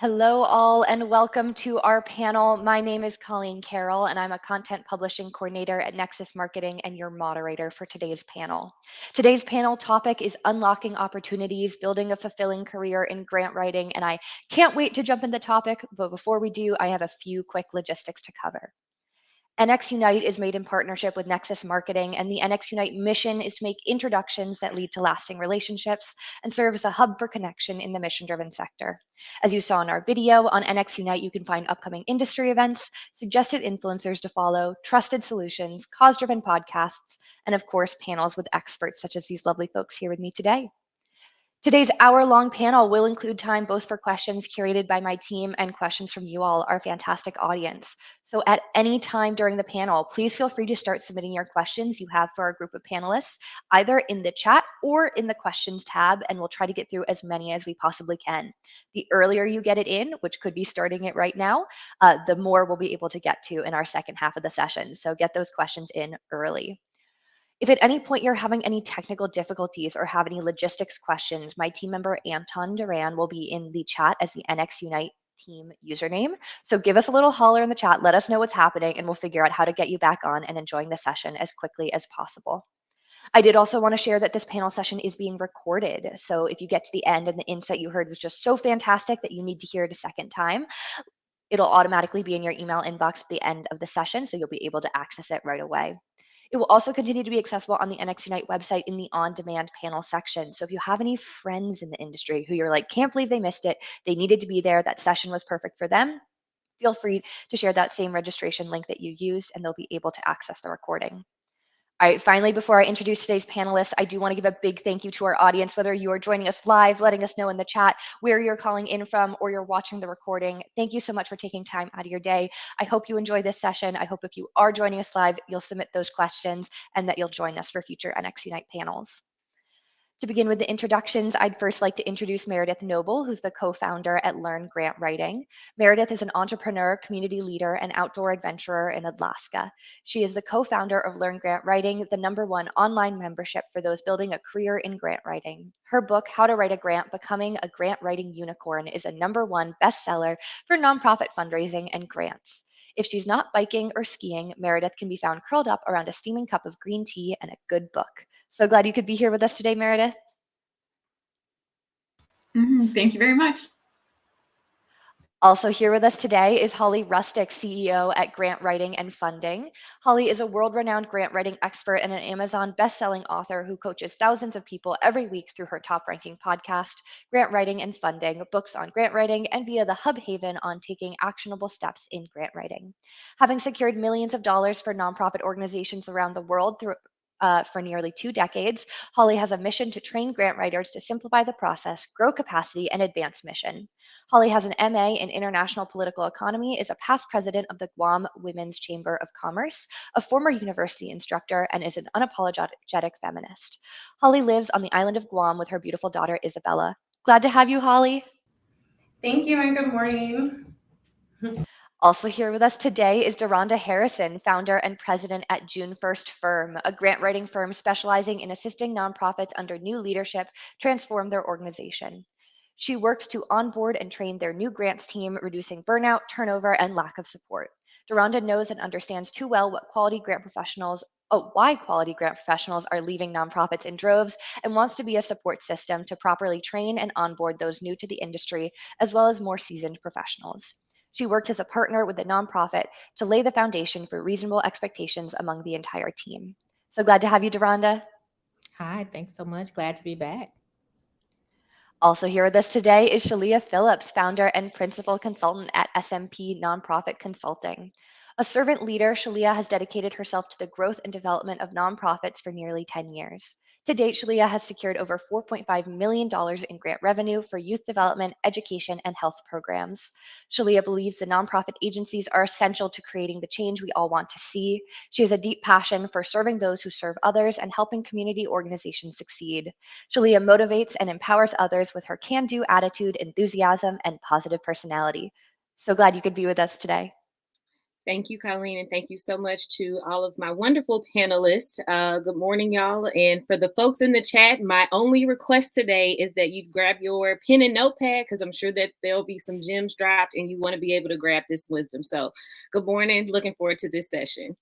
Hello all and welcome to our panel. My name is Colleen Carroll and I'm a content publishing coordinator at Nexus Marketing and your moderator for today's panel. Today's panel topic is unlocking opportunities, building a fulfilling career in grant writing, and I can't wait to jump into the topic, but before we do, I have a few quick logistics to cover. NX Unite is made in partnership with Nexus Marketing, and the NX Unite mission is to make introductions that lead to lasting relationships and serve as a hub for connection in the mission-driven sector. As you saw in our video, on NX Unite, you can find upcoming industry events, suggested influencers to follow, trusted solutions, cause-driven podcasts, and of course, panels with experts such as these lovely folks here with me today. Today's hour-long panel will include time both for questions curated by my team and questions from you all, our fantastic audience. So at any time during the panel, please feel free to start submitting your questions you have for our group of panelists, either in the chat or in the questions tab, and we'll try to get through as many as we possibly can. The earlier you get it in, which could be starting it right now, the more we'll be able to get to in our second half of the session. So get those questions in early. If at any point you're having any technical difficulties or have any logistics questions, my team member Anton Duran will be in the chat as the NX Unite team username. So give us a little holler in the chat, let us know what's happening, and we'll figure out how to get you back on and enjoying the session as quickly as possible. I did also want to share that this panel session is being recorded. So if you get to the end and the insight you heard was just so fantastic that you need to hear it a second time, it'll automatically be in your email inbox at the end of the session, so you'll be able to access it right away. It will also continue to be accessible on the NX Unite website in the on-demand panel section. So if you have any friends in the industry who you're like, can't believe they missed it, they needed to be there, that session was perfect for them, feel free to share that same registration link that you used and they'll be able to access the recording. All right, finally, before I introduce today's panelists, I do want to give a big thank you to our audience, whether you are joining us live, letting us know in the chat where you're calling in from, or you're watching the recording. Thank you so much for taking time out of your day. I hope you enjoy this session. I hope if you are joining us live, you'll submit those questions and that you'll join us for future NX Unite panels. To begin with the introductions, I'd first like to introduce Meredith Noble, who's the co-founder at Learn Grant Writing. Meredith is an entrepreneur, community leader, and outdoor adventurer in Alaska. She is the co-founder of Learn Grant Writing, the #1 online membership for those building a career in grant writing. Her book, How to Write a Grant, Becoming a Grant Writing Unicorn, is a #1 bestseller for nonprofit fundraising and grants. If she's not biking or skiing, Meredith can be found curled up around a steaming cup of green tea and a good book. So glad you could be here with us today, Meredith. Thank you very much. Also here with us today is Hollly Rustick, CEO at Grant Writing and Funding. Hollly is a world-renowned grant writing expert and an Amazon best-selling author who coaches thousands of people every week through her top-ranking podcast, Grant Writing and Funding, books on grant writing, and via the Hub Haven on taking actionable steps in grant writing. Having secured millions of dollars for nonprofit organizations around the world for nearly 2 decades, Hollly has a mission to train grant writers to simplify the process, grow capacity, and advance mission. Hollly has an MA in International Political Economy, is a past president of the Guam Women's Chamber of Commerce, a former university instructor, and is an unapologetic feminist. Hollly lives on the island of Guam with her beautiful daughter, Isabella. Glad to have you, Hollly. Thank you and good morning. Also here with us today is DeaRonda Harrison, founder and president at June 1st Firm, a grant writing firm specializing in assisting nonprofits under new leadership transform their organization. She works to onboard and train their new grants team, reducing burnout, turnover, and lack of support. DeaRonda knows and understands too well why quality grant professionals are leaving nonprofits in droves and wants to be a support system to properly train and onboard those new to the industry, as well as more seasoned professionals. She worked as a partner with the nonprofit to lay the foundation for reasonable expectations among the entire team. So glad to have you, DeaRonda. Hi, thanks so much. Glad to be back. Also here with us today is Sheleia Philips, founder and principal consultant at SMP Nonprofit Consulting. A servant leader, Sheleia has dedicated herself to the growth and development of nonprofits for nearly 10 years. To date, Sheleia has secured over $4.5 million in grant revenue for youth development, education, and health programs. Sheleia believes the nonprofit agencies are essential to creating the change we all want to see. She has a deep passion for serving those who serve others and helping community organizations succeed. Sheleia motivates and empowers others with her can-do attitude, enthusiasm, and positive personality. So glad you could be with us today. Thank you, Colleen, and thank you so much to all of my wonderful panelists. Good morning, y'all. And for the folks in the chat, my only request today is that you grab your pen and notepad because I'm sure that there'll be some gems dropped and you want to be able to grab this wisdom. So good morning. Looking forward to this session.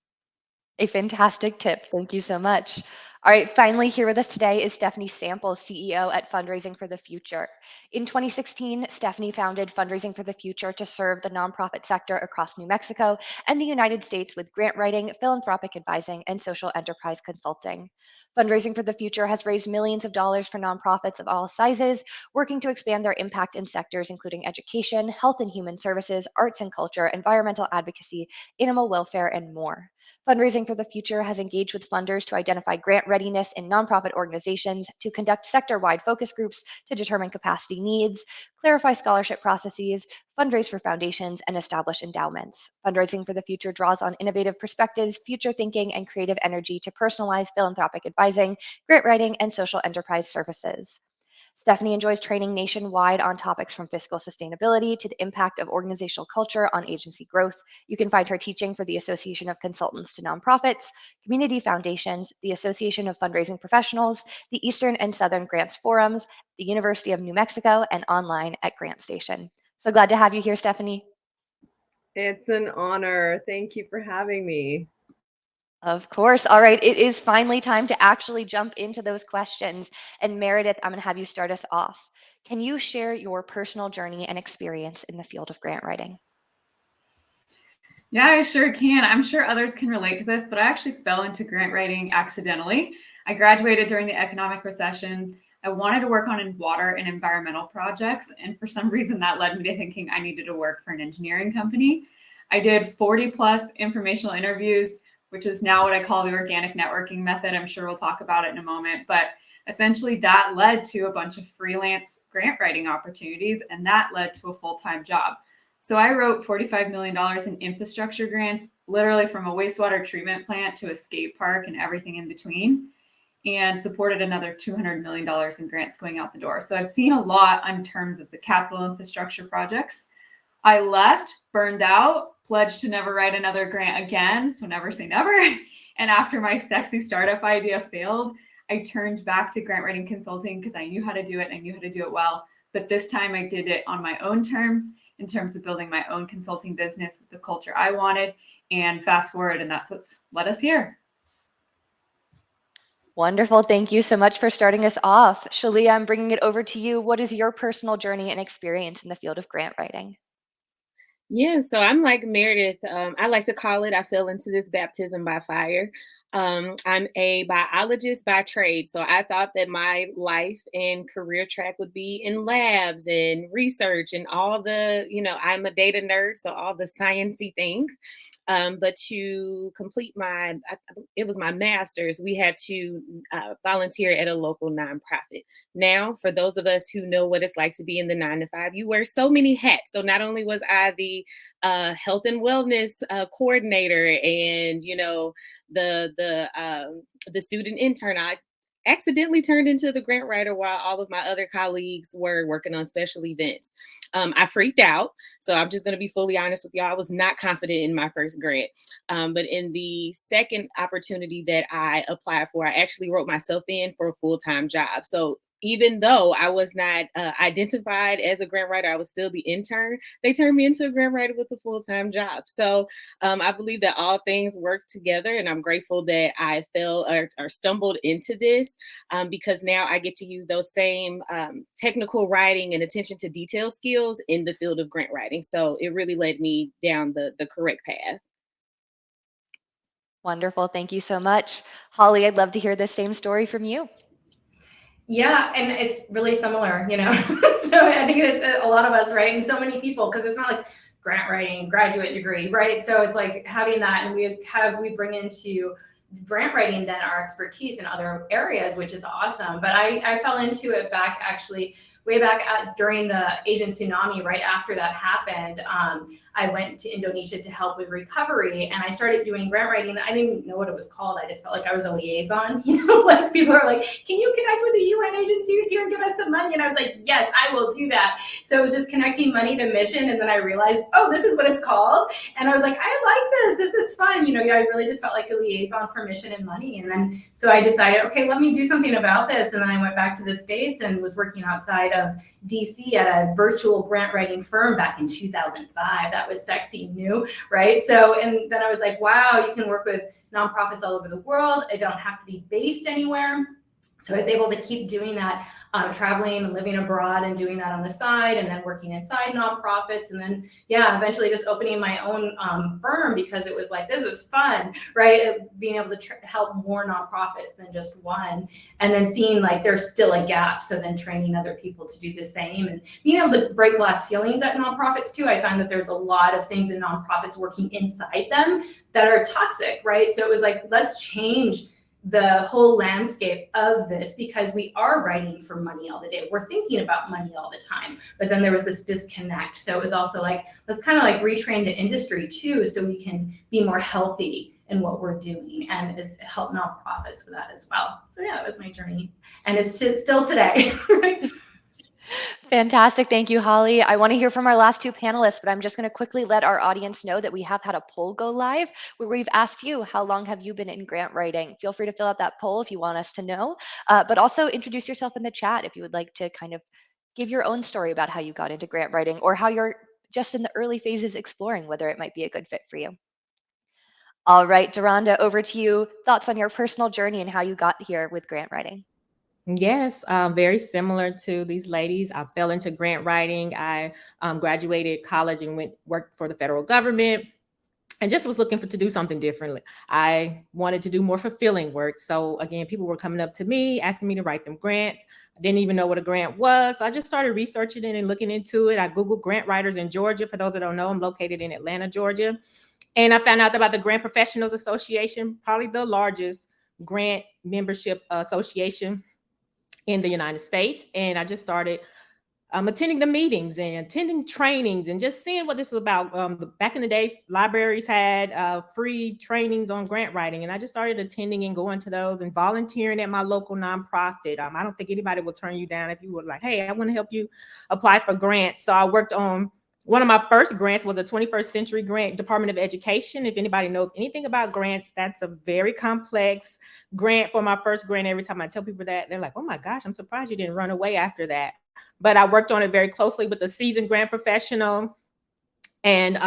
A fantastic tip. Thank you so much. All right, finally here with us today is Stephanie Sample, CEO at Fundraising for the Future. In 2016, Stephanie founded Fundraising for the Future to serve the nonprofit sector across New Mexico and the United States with grant writing, philanthropic advising, and social enterprise consulting. Fundraising for the Future has raised millions of dollars for nonprofits of all sizes, working to expand their impact in sectors including education, health and human services, arts and culture, environmental advocacy, animal welfare, and more. Fundraising for the Future has engaged with funders to identify grant readiness in nonprofit organizations, to conduct sector-wide focus groups to determine capacity needs, clarify scholarship processes, fundraise for foundations, and establish endowments. Fundraising for the Future draws on innovative perspectives, future thinking, and creative energy to personalize philanthropic advising, grant writing, and social enterprise services. Stephanie enjoys training nationwide on topics from fiscal sustainability to the impact of organizational culture on agency growth. You can find her teaching for the Association of Consultants to Nonprofits, Community Foundations, the Association of Fundraising Professionals, the Eastern and Southern Grants Forums, the University of New Mexico, and online at Grant Station. So glad to have you here, Stephanie. It's an honor. Thank you for having me. Of course. All right. It is finally time to actually jump into those questions. And Meredith, I'm going to have you start us off. Can you share your personal journey and experience in the field of grant writing? Yeah, I sure can. I'm sure others can relate to this, but I actually fell into grant writing accidentally. I graduated during the economic recession. I wanted to work on water and environmental projects, and for some reason that led me to thinking I needed to work for an engineering company. I did 40 plus informational interviews, which is now what I call the organic networking method. I'm sure we'll talk about it in a moment, but essentially that led to a bunch of freelance grant writing opportunities, and that led to a full-time job. So I wrote $45 million in infrastructure grants, literally from a wastewater treatment plant to a skate park and everything in between, and supported another $200 million in grants going out the door. So I've seen a lot in terms of the capital infrastructure projects. I left, burned out, pledged to never write another grant again. So never say never. And after my sexy startup idea failed, I turned back to grant writing consulting because I knew how to do it. I knew how to do it well. But this time I did it on my own terms in terms of building my own consulting business with the culture I wanted. And fast forward, and that's what's led us here. Wonderful. Thank you so much for starting us off. Sheleia, I'm bringing it over to you. What is your personal journey and experience in the field of grant writing? Yeah, so I'm like Meredith. I like to call it, I fell into this baptism by fire. I'm a biologist by trade. So I thought that my life and career track would be in labs and research and all the, I'm a data nerd, so all the sciencey things. But to complete it was my master's, we had to volunteer at a local nonprofit. Now, for those of us who know what it's like to be in the 9 to 5, you wear so many hats. So not only was I the health and wellness coordinator and, the student intern, I accidentally turned into the grant writer while all of my other colleagues were working on special events. I freaked out. So I'm just going to be fully honest with y'all. I was not confident in my first grant. But in the second opportunity that I applied for, I actually wrote myself in for a full-time job. So even though I was not identified as a grant writer, I was still the intern. They turned me into a grant writer with a full-time job. So I believe that all things work together, and I'm grateful that I fell or stumbled into this because now I get to use those same technical writing and attention to detail skills in the field of grant writing. So it really led me down the correct path. Wonderful. Thank you so much. Hollly, I'd love to hear the same story from you. Yeah, and it's really similar, you know. So I think it's a lot of us, right? And so many people, because it's not like grant writing, graduate degree, right? So it's like having that, and we bring into grant writing then our expertise in other areas, which is awesome. But I fell into it back actually way back during the Asian tsunami. Right after that happened, I went to Indonesia to help with recovery, and I started doing grant writing. I didn't know what it was called. I just felt like I was a liaison, you know, like people are like, can you connect with the UN agencies here and give us some money? And I was like, yes, I will do that. So it was just connecting money to mission. And then I realized, oh, this is what it's called. And I was like, I like this. This is fun. You know, I really just felt like a liaison for mission and money. And then, so I decided, okay, let me do something about this. And then I went back to the States and was working outside of DC at a virtual grant writing firm back in 2005. That was sexy, new, right? So, and then I was like, wow, you can work with nonprofits all over the world. I don't have to be based anywhere. So I was able to keep doing that, traveling and living abroad and doing that on the side, and then working inside nonprofits. And then, yeah, eventually just opening my own firm, because it was like, this is fun, right? Being able to help more nonprofits than just one. And then seeing like there's still a gap. So then training other people to do the same and being able to break glass ceilings at nonprofits too. I found that there's a lot of things in nonprofits working inside them that are toxic, right? So it was like, let's change the whole landscape of this, because we are writing for money all the day. We're thinking about money all the time, but then there was this disconnect. So it was also like, let's kind of like retrain the industry too, so we can be more healthy in what we're doing, and is help nonprofits with that as well. So yeah, that was my journey, and it's still today. Fantastic. Thank you, Hollly. I want to hear from our last two panelists, but I'm just going to quickly let our audience know that we have had a poll go live where we've asked you, how long have you been in grant writing? Feel free to fill out that poll if you want us to know, but also introduce yourself in the chat if you would like to kind of give your own story about how you got into grant writing, or how you're just in the early phases exploring whether it might be a good fit for you. All right, DeaRonda, over to you. Thoughts on your personal journey and how you got here with grant writing? Yes, very similar to these ladies. I fell into grant writing. I graduated college and worked for the federal government, and just was looking to do something differently. I wanted to do more fulfilling work. So again, people were coming up to me, asking me to write them grants. I didn't even know what a grant was. So I just started researching it and looking into it. I Googled grant writers in Georgia. For those that don't know, I'm located in Atlanta, Georgia. And I found out about the Grant Professionals Association, probably the largest grant membership association in the United States. And I just started attending the meetings and attending trainings and just seeing what this was about. Back in the day, libraries had free trainings on grant writing, and I just started attending and going to those and volunteering at my local nonprofit. I don't think anybody will turn you down if you were like, hey, I want to help you apply for grants. So I worked on one of my first grants was a 21st Century Grant, Department of Education. If anybody knows anything about grants, that's a very complex grant. For my first grant, every time I tell people that, they're like, oh my gosh, I'm surprised you didn't run away after that. But I worked on it very closely with a seasoned grant professional. And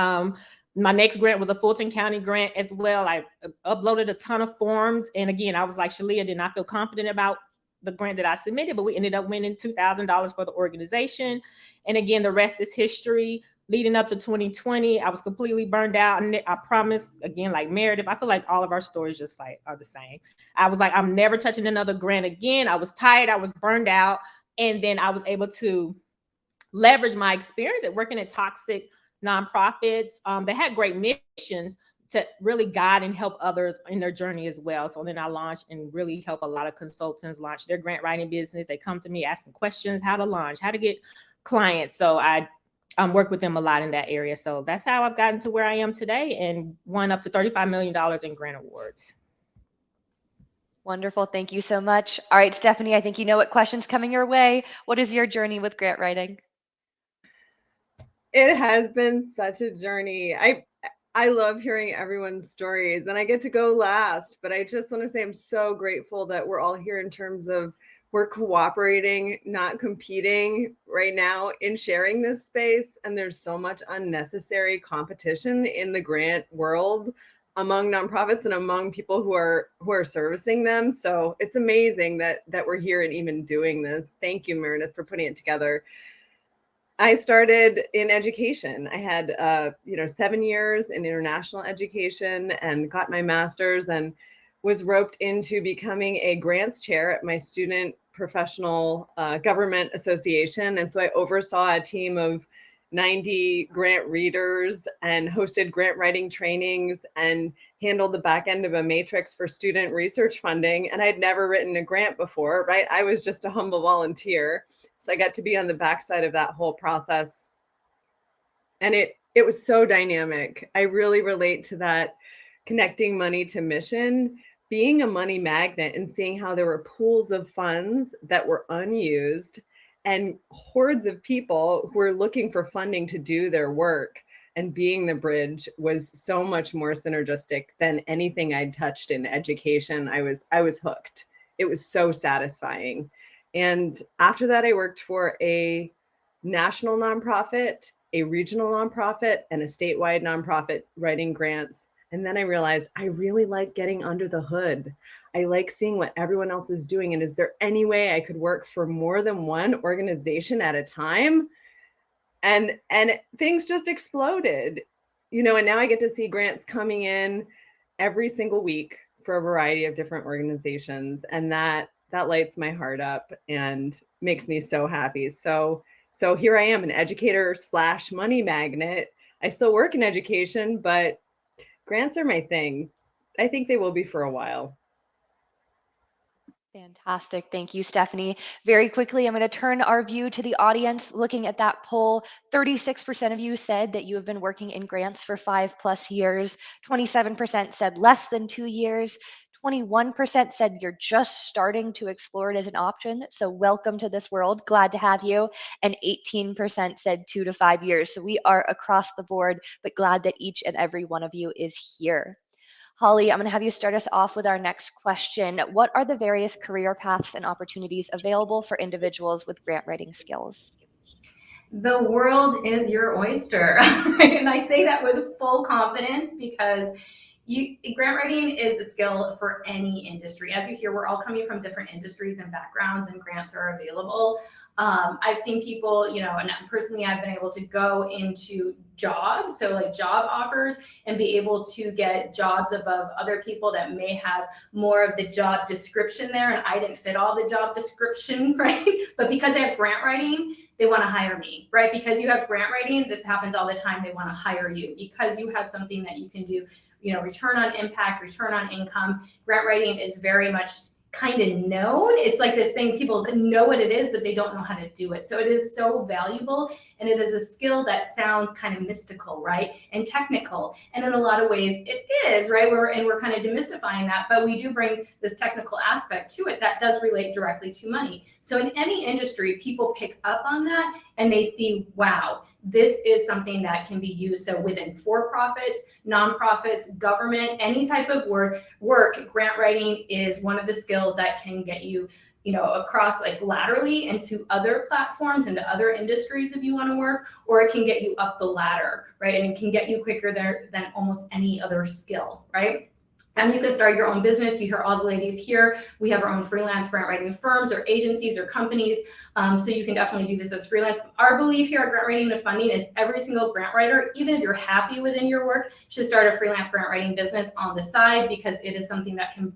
my next grant was a Fulton County grant as well. I uploaded a ton of forms. And again, I was like, Sheleia, did not feel confident about the grant that I submitted, but we ended up winning $2,000 for the organization. And again, the rest is history. Leading up to 2020, I was completely burned out. And I promised, again, like Meredith, I feel like all of our stories just like are the same. I was like, I'm never touching another grant again. I was tired. I was burned out. And then I was able to leverage my experience at working at toxic nonprofits that had great missions to really guide and help others in their journey as well. So then I launched and really help a lot of consultants launch their grant writing business. They come to me asking questions, how to launch, how to get clients. So I work with them a lot in that area. So that's how I've gotten to where I am today and won up to $35 million in grant awards. Wonderful. Thank you so much. All right, Stephanie, I think you know what question's coming your way. What is your journey with grant writing? It has been such a journey. I love hearing everyone's stories, and I get to go last, but I just want to say I'm so grateful that we're all here in terms of we're cooperating, not competing right now in sharing this space. And there's so much unnecessary competition in the grant world among nonprofits and among people who are servicing them. So it's amazing that we're here and even doing this. Thank you, Meredith, for putting it together. I started in education. I had 7 years in international education and got my master's and was roped into becoming a grants chair at my student professional government association. And so I oversaw a team of 90 grant readers and hosted grant writing trainings and handled the back end of a matrix for student research funding. And I'd never written a grant before, right? I was just a humble volunteer. So I got to be on the backside of that whole process. And it was so dynamic. I really relate to that, connecting money to mission, being a money magnet and seeing how there were pools of funds that were unused and hordes of people who were looking for funding to do their work, and being the bridge was so much more synergistic than anything I'd touched in education. I was hooked. It was so satisfying. And after that, I worked for a national nonprofit, a regional nonprofit, and a statewide nonprofit writing grants. And then I realized I really like getting under the hood. I like seeing what everyone else is doing. And is there any way I could work for more than one organization at a time? And things just exploded, and now I get to see grants coming in every single week for a variety of different organizations. And that lights my heart up and makes me so happy. So here I am, an educator / money magnet. I still work in education, but grants are my thing. I think they will be for a while. Fantastic. Thank you, Stephanie. Very quickly, I'm going to turn our view to the audience. Looking at that poll, 36% of you said that you have been working in grants for 5+ years. 27% said less than 2 years. 21% said you're just starting to explore it as an option. So welcome to this world. Glad to have you. And 18% said 2 to 5 years. So we are across the board, but glad that each and every one of you is here. Hollly, I'm going to have you start us off with our next question. What are the various career paths and opportunities available for individuals with grant writing skills? The world is your oyster. And I say that with full confidence because grant writing is a skill for any industry. As you hear, we're all coming from different industries and backgrounds, and grants are available. I've seen people, and personally, I've been able to go into jobs, so like job offers, and be able to get jobs above other people that may have more of the job description there, and I didn't fit all the job description, right? But because I have grant writing, they want to hire me, right? Because you have grant writing, this happens all the time. They want to hire you because you have something that you can do, return on impact, return on income. Grant writing is very much kind of known. It's like this thing, people know what it is, but they don't know how to do it. So it is so valuable, and it is a skill that sounds kind of mystical, right? And technical. And in a lot of ways it is, right? We're kind of demystifying that, but we do bring this technical aspect to it that does relate directly to money. So in any industry, people pick up on that and they see, wow, this is something that can be used. So within for-profits, nonprofits, government, any type of work, grant writing is one of the skills that can get you, across like laterally into other platforms, into other industries if you want to work, or it can get you up the ladder, right? And it can get you quicker there than almost any other skill, right? And you can start your own business. You hear all the ladies here. We have our own freelance grant writing firms or agencies or companies. So you can definitely do this as freelance. Our belief here at Grant Writing and Funding is every single grant writer, even if you're happy within your work, should start a freelance grant writing business on the side, because it is something that can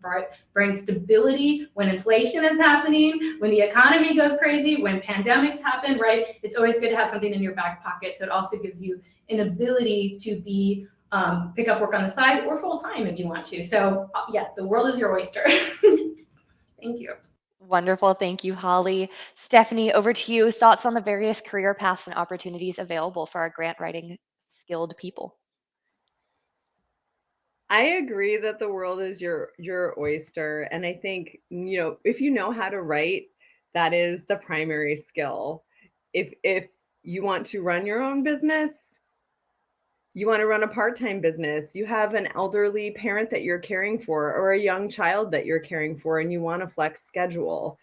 bring stability when inflation is happening, when the economy goes crazy, when pandemics happen, right? It's always good to have something in your back pocket. So it also gives you an ability to be pick up work on the side or full time if you want to. So yeah, the world is your oyster. Thank you. Wonderful. Thank you, Hollly. Stephanie, over to you. Thoughts on the various career paths and opportunities available for our grant writing skilled people? I agree that the world is your oyster. And I think, if you know how to write, that is the primary skill. If you want to run your own business, you want to run a part-time business, you have an elderly parent that you're caring for, or a young child that you're caring for, and you want to flex schedule,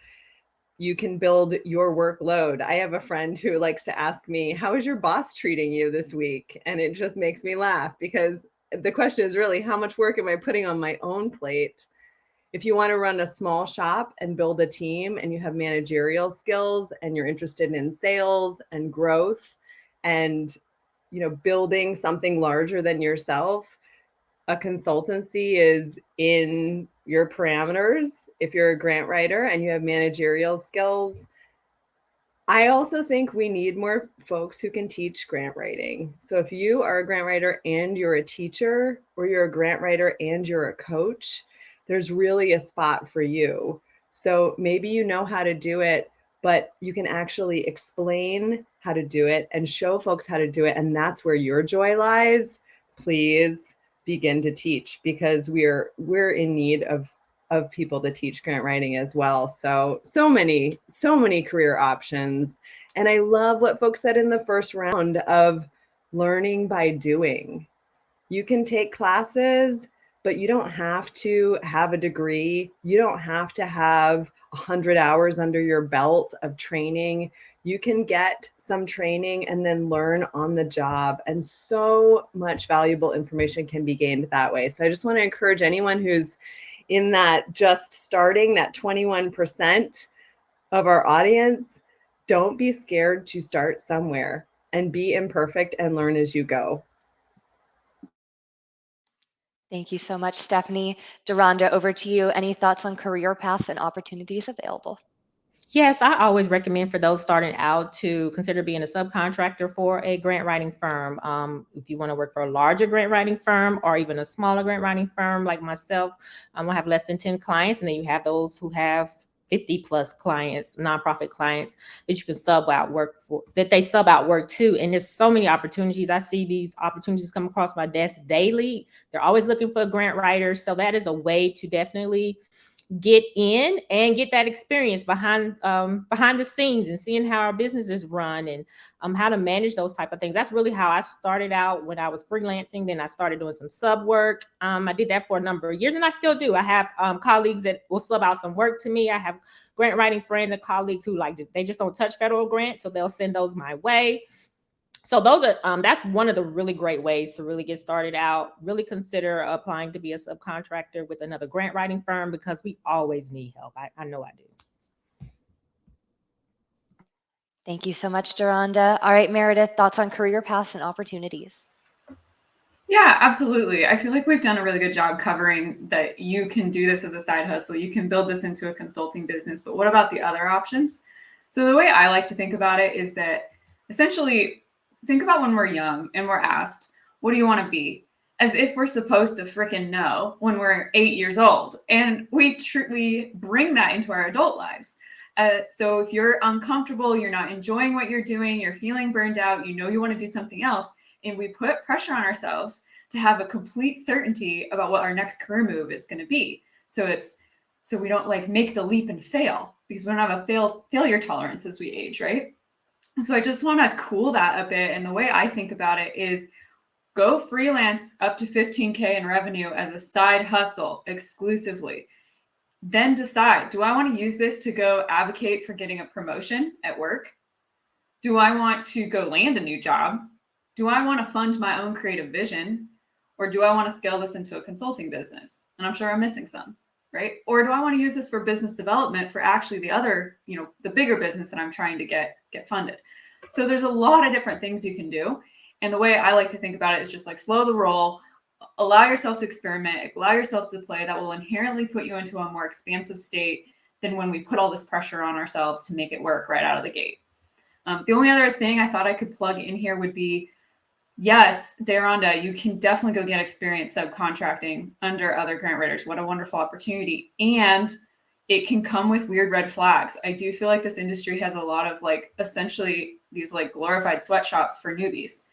you can build your workload. I have a friend who likes to ask me, how is your boss treating you this week? And it just makes me laugh, because the question is really, how much work am I putting on my own plate? If you want to run a small shop and build a team, and you have managerial skills, and you're interested in sales and growth and building something larger than yourself, a consultancy is in your parameters if you're a grant writer and you have managerial skills. I also think we need more folks who can teach grant writing. So if you are a grant writer and you're a teacher, or you're a grant writer and you're a coach, there's really a spot for you. So maybe you know how to do it, but you can actually explain how to do it and show folks how to do it. And that's where your joy lies. Please begin to teach, because we're in need of people to teach grant writing as well. So many career options. And I love what folks said in the first round of learning by doing. You can take classes, but you don't have to have a degree. You don't have to have 100 hours under your belt of training. You can get some training and then learn on the job. And so much valuable information can be gained that way. So I just want to encourage anyone who's in that just starting, that 21% of our audience, don't be scared to start somewhere and be imperfect and learn as you go. Thank you so much, Stephanie. DeaRonda, over to you. Any thoughts on career paths and opportunities available? Yes, I always recommend for those starting out to consider being a subcontractor for a grant writing firm. If you want to work for a larger grant writing firm or even a smaller grant writing firm like myself, I have less than 10 clients, and then you have those who have 50 plus clients, nonprofit clients that you can sub out work to. And there's so many opportunities. I see these opportunities come across my desk daily. They're always looking for grant writers. So that is a way to definitely get in and get that experience behind the scenes and seeing how our businesses run and how to manage those type of things. That's really how I started out when I was freelancing. Then I started doing some sub work. I did that for a number of years, and I still do. I have colleagues that will sub out some work to me. I have grant writing friends and colleagues who they just don't touch federal grants, so they'll send those my way. So those are that's one of the really great ways to really get started out. Really consider applying to be a subcontractor with another grant writing firm, because we always need help. I know I do. Thank you so much, DeaRonda. All right, Meredith, thoughts on career paths and opportunities? Yeah, absolutely. I feel like we've done a really good job covering that you can do this as a side hustle. You can build this into a consulting business, but what about the other options? So the way I like to think about it is that essentially, think about when we're young and we're asked, what do you want to be? As if we're supposed to freaking know when we're 8 years old. And we bring that into our adult lives. So if you're uncomfortable, you're not enjoying what you're doing, you're feeling burned out, you know you want to do something else, and we put pressure on ourselves to have a complete certainty about what our next career move is going to be. So we don't make the leap and fail, because we don't have a failure tolerance as we age, right? So I just want to cool that a bit. And the way I think about it is go freelance up to 15K in revenue as a side hustle exclusively. Then decide, do I want to use this to go advocate for getting a promotion at work? Do I want to go land a new job? Do I want to fund my own creative vision? Or do I want to scale this into a consulting business? And I'm sure I'm missing some, right? Or do I want to use this for business development for actually the other, the bigger business that I'm trying to get funded? So there's a lot of different things you can do. And the way I like to think about it is just slow the roll, allow yourself to experiment, allow yourself to play. That will inherently put you into a more expansive state than when we put all this pressure on ourselves to make it work right out of the gate. The only other thing I thought I could plug in here would be, yes, DeaRonda, you can definitely go get experience subcontracting under other grant writers. What a wonderful opportunity. And it can come with weird red flags. I do feel like this industry has a lot of essentially these glorified sweatshops for newbies,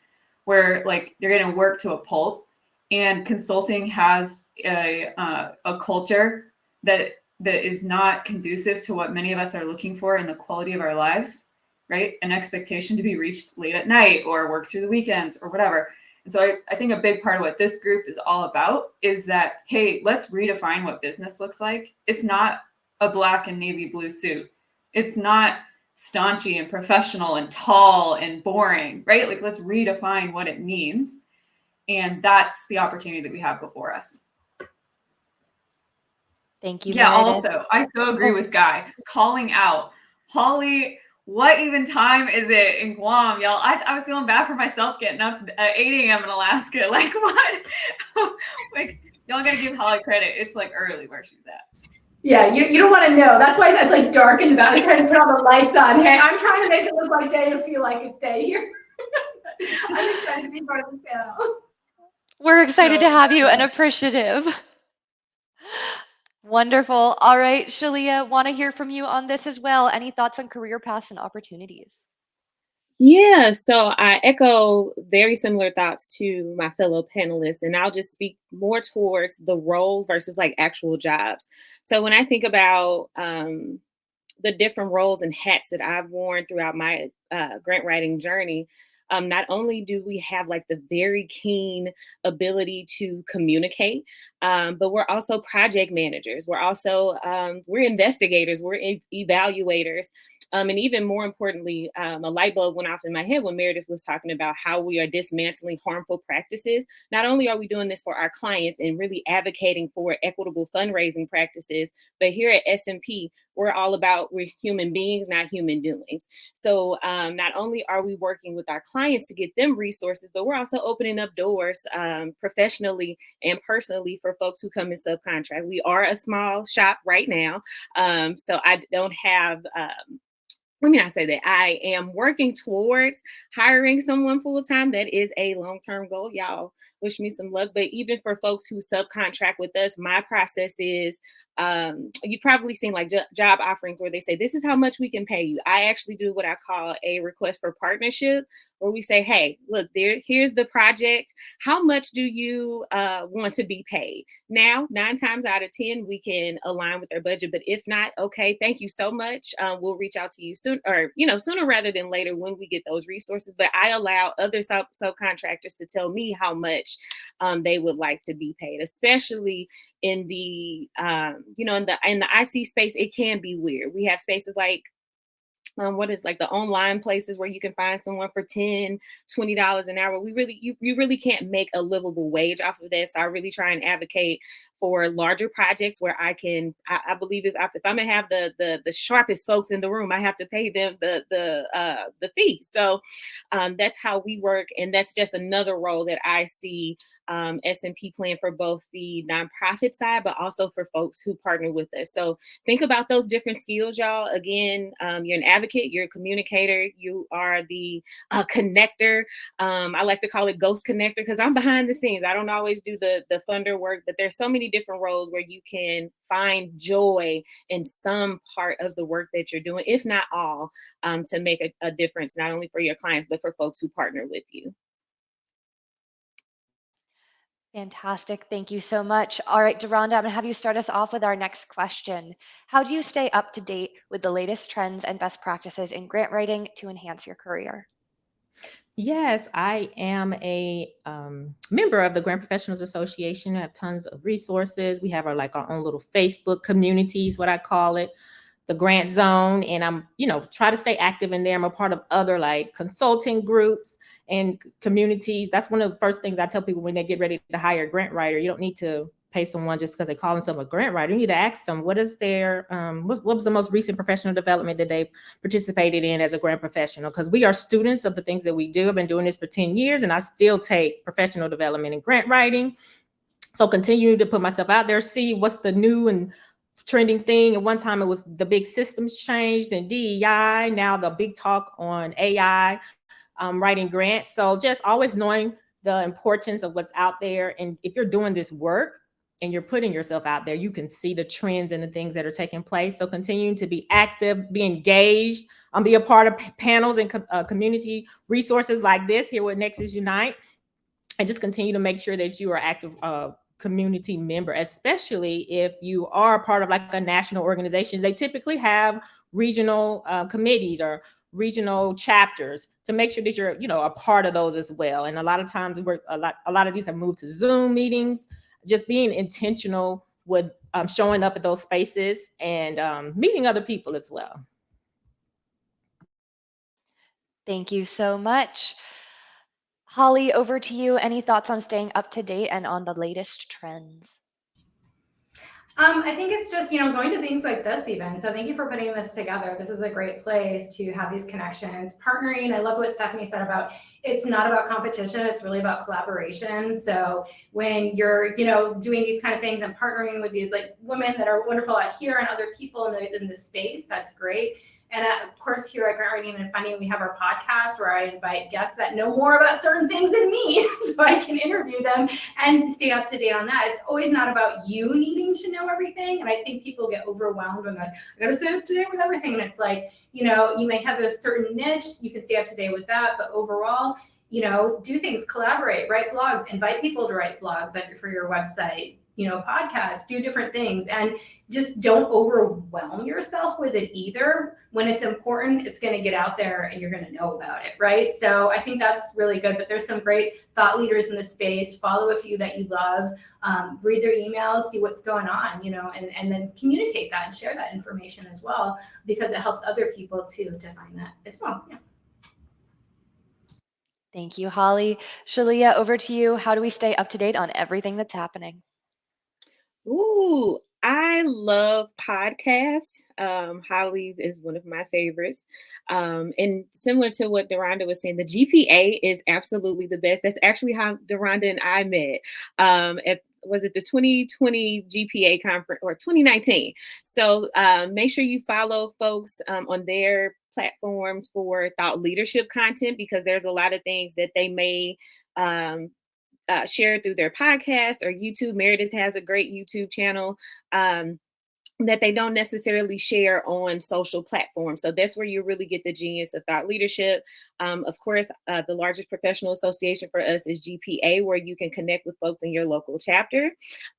where they're going to work to a pulp. And consulting has a culture that is not conducive to what many of us are looking for in the quality of our lives, right? An expectation to be reached late at night or work through the weekends or whatever. And so I think a big part of what this group is all about is that, hey, let's redefine what business looks like. It's not a black and navy blue suit. It's not staunchy and professional and tall and boring, right? Let's redefine what it means. And that's the opportunity that we have before us. Thank you, Yeah, Meredith. also, I so agree with Guy. Calling out, Hollly, what even time is it in Guam, y'all? I was feeling bad for myself getting up at 8 a.m. in Alaska. What? Y'all gotta give Hollly credit. It's like early where she's at. Yeah, you don't want to know. That's why that's like dark in the back. I'm trying to put all the lights on. Hey, I'm trying to make it look like day and feel like it's day here. I'm excited to be part of the panel. We're excited to So have you and appreciative. Wonderful. All right, Sheleia, want to hear from you on this as well. Any thoughts on career paths and opportunities? Yeah, so I echo very similar thoughts to my fellow panelists, and I'll just speak more towards the roles versus like actual jobs. So when I think about the different roles and hats that I've worn throughout my grant writing journey, not only do we have like the very keen ability to communicate, but we're also project managers. We're also we're investigators. We're evaluators. And even more importantly, a light bulb went off in my head when Meredith was talking about how we are dismantling harmful practices. Not only are we doing this for our clients and really advocating for equitable fundraising practices, but here at SMP, we're all about we're human beings, not human doings. So not only are we working with our clients to get them resources, but we're also opening up doors professionally and personally for folks who come in subcontract. We are a small shop right now, so I don't have let me not say that. I am working towards hiring someone full time. That is a long-term goal. Y'all wish me some luck. But even for folks who subcontract with us, my process is you've probably seen like job offerings where they say, this is how much we can pay you. I actually do what I call a request for partnership, where we say, hey, look, here's the project. How much do you want to be paid? Now, 9 times out of 10, we can align with their budget. But if not, okay, thank you so much. We'll reach out to you soon, or sooner rather than later when we get those resources. But I allow other subcontractors to tell me how much they would like to be paid, especially in the in the IC space. It can be weird. We have spaces like what is like the online places where you can find someone for $10, $20 an hour. You really can't make a livable wage off of this. So I really try and advocate for larger projects where I believe if I'm gonna have the sharpest folks in the room, I have to pay them the fee. So that's how we work, and that's just another role that I see SMP playing for both the nonprofit side, but also for folks who partner with us. So think about those different skills, y'all. Again, you're an advocate, you're a communicator, you are the connector. I like to call it ghost connector because I'm behind the scenes. I don't always do the funder work, but there's so many different roles where you can find joy in some part of the work that you're doing, if not all, to make a difference, not only for your clients, but for folks who partner with you. Fantastic. Thank you so much. All right, DeaRonda, I'm going to have you start us off with our next question. How do you stay up to date with the latest trends and best practices in grant writing to enhance your career? Yes, I am a member of the Grant Professionals Association. I have tons of resources. We have our own little Facebook communities, what I call it, the Grant Zone, and I'm try to stay active in there. I'm a part of other like consulting groups and communities. That's one of the first things I tell people when they get ready to hire a grant writer. You don't need to pay someone just because they call themselves a grant writer. You need to ask them what is their what was the most recent professional development that they've participated in as a grant professional, because we are students of the things that we do. I've been doing this for 10 years and I still take professional development in grant writing. So continue to put myself out there, see what's the new and trending thing. At one time it was the big systems changed and DEI, now the big talk on AI, writing grants. So just always knowing the importance of what's out there. And if you're doing this work and you're putting yourself out there, you can see the trends and the things that are taking place. So continuing to be active, be engaged, be a part of panels and community resources like this here with Nexus Unite, and just continue to make sure that you are active community member, especially if you are part of like a national organization. They typically have regional committees or regional chapters to make sure that you're a part of those as well. And a lot of times a lot of these have moved to Zoom meetings. Just being intentional with showing up at those spaces and meeting other people as well. Thank you so much. Hollly, over to you. Any thoughts on staying up to date and on the latest trends? I think it's just, going to things like this even. So thank you for putting this together. This is a great place to have these connections. Partnering, I love what Stephanie said about it's not about competition, it's really about collaboration. So when you're, doing these kind of things and partnering with these like women that are wonderful out here and other people in the space, that's great. And of course, here at Grant Writing and Funding, we have our podcast where I invite guests that know more about certain things than me so I can interview them and stay up to date on that. It's always not about you needing to know everything. And I think people get overwhelmed and like, I got to stay up to date with everything. And it's like, you may have a certain niche, you can stay up to date with that. But overall, do things, collaborate, write blogs, invite people to write blogs for your website, podcasts, do different things, and just don't overwhelm yourself with it either. When it's important, it's going to get out there and you're going to know about it, right? So I think that's really good, but there's some great thought leaders in the space. Follow a few that you love, read their emails, see what's going on, and then communicate that and share that information as well, because it helps other people too to find that as well. Yeah. Thank you, Hollly. Sheleia, over to you. How do we stay up to date on everything that's happening? Ooh, I love podcasts. Holly's is one of my favorites. And similar to what DeaRonda was saying, the GPA is absolutely the best. That's actually how DeaRonda and I met. Was it the 2020 GPA conference or 2019? So make sure you follow folks on their platforms for thought leadership content, because there's a lot of things that they may share through their podcast or YouTube. Meredith has a great YouTube channel that they don't necessarily share on social platforms. So that's where you really get the genius of thought leadership. Of course, the largest professional association for us is GPA, where you can connect with folks in your local chapter.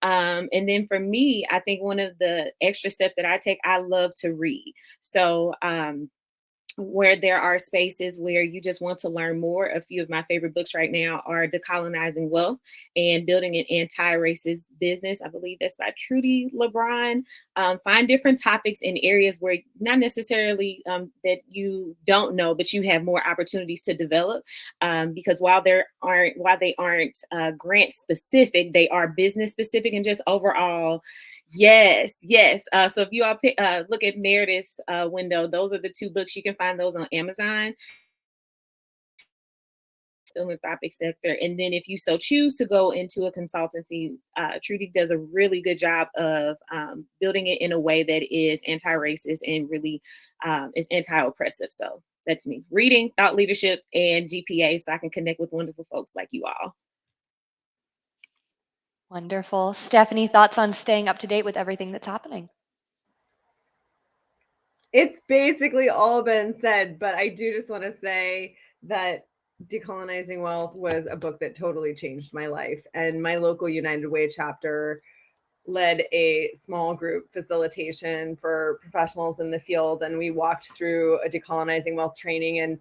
And then for me, I think one of the extra steps that I take, I love to read. So where there are spaces where you just want to learn more. A few of my favorite books right now are Decolonizing Wealth and Building an Anti-Racist Business. I believe that's by Trudy LeBron. Find different topics in areas where not necessarily that you don't know, but you have more opportunities to develop. Because while they aren't grant specific, they are business specific and just overall. Yes. So if you all look at Meredith's window, those are the two books. You can find those on Amazon. Philanthropic sector. And then if you so choose to go into a consultancy, Trudy does a really good job of building it in a way that is anti-racist and really is anti-oppressive. So that's me. Reading, thought leadership, and GPA, so I can connect with wonderful folks like you all. Wonderful. Stephanie, thoughts on staying up to date with everything that's happening? It's basically all been said, but I do just want to say that Decolonizing Wealth was a book that totally changed my life. And my local United Way chapter led a small group facilitation for professionals in the field. And we walked through a Decolonizing Wealth training. And